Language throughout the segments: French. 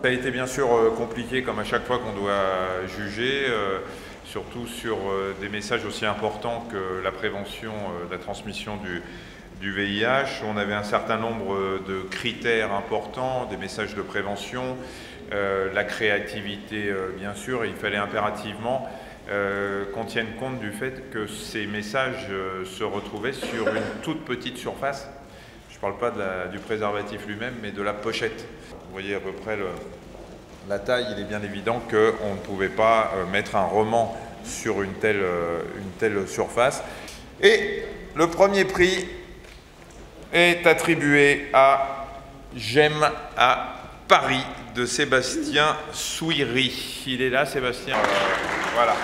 Ça a été bien sûr compliqué comme à chaque fois qu'on doit juger, surtout sur des messages aussi importants que la prévention de la transmission du VIH. On avait un certain nombre de critères importants, des messages de prévention, la créativité bien sûr, et il fallait impérativement qu'on tienne compte du fait que ces messages se retrouvaient sur une toute petite surface. Je ne parle pas du préservatif lui-même, mais de la pochette. Vous voyez à peu près la taille. Il est bien évident qu'on ne pouvait pas mettre un roman sur une telle surface. Et le premier prix est attribué à J'aime à Paris de Sébastien Souiry. Il est là, Sébastien. Voilà.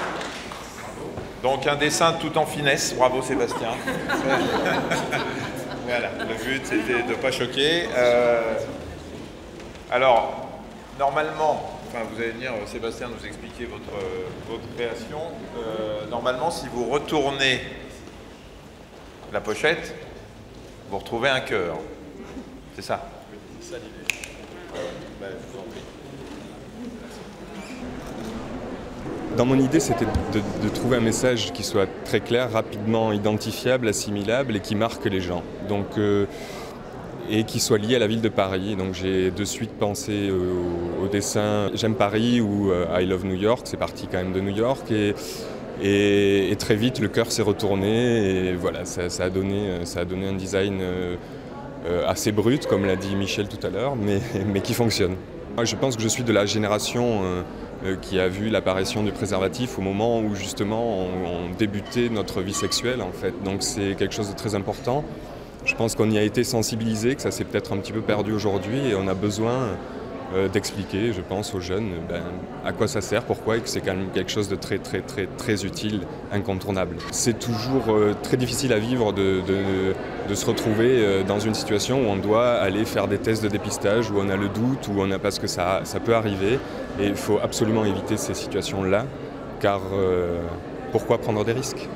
Donc un dessin tout en finesse. Bravo, Sébastien. Voilà, le but c'était de ne pas choquer. Alors, normalement, vous allez venir, Sébastien, nous expliquer votre création. Normalement, si vous retournez la pochette, vous retrouvez un cœur. C'est ça? C'est ça l'idée. Je vous en prie. Dans mon idée, c'était de trouver un message qui soit très clair, rapidement identifiable, assimilable et qui marque les gens. Donc, et qui soit lié à la ville de Paris. Donc j'ai de suite pensé au dessin J'aime Paris ou I Love New York, c'est parti quand même de New York. Et très vite, le cœur s'est retourné et voilà, ça a donné un design assez brut, comme l'a dit Michel tout à l'heure, mais qui fonctionne. Moi, je pense que je suis de la génération qui a vu l'apparition du préservatif au moment où justement on débutait notre vie sexuelle en fait. Donc c'est quelque chose de très important. Je pense qu'on y a été sensibilisé, que ça s'est peut-être un petit peu perdu aujourd'hui et on a besoin d'expliquer, je pense, aux jeunes à quoi ça sert, pourquoi et que c'est quand même quelque chose de très utile, incontournable. C'est toujours très difficile à vivre de se retrouver dans une situation où on doit aller faire des tests de dépistage, où on a le doute, parce que ça peut arriver et il faut absolument éviter ces situations-là car pourquoi prendre des risques ?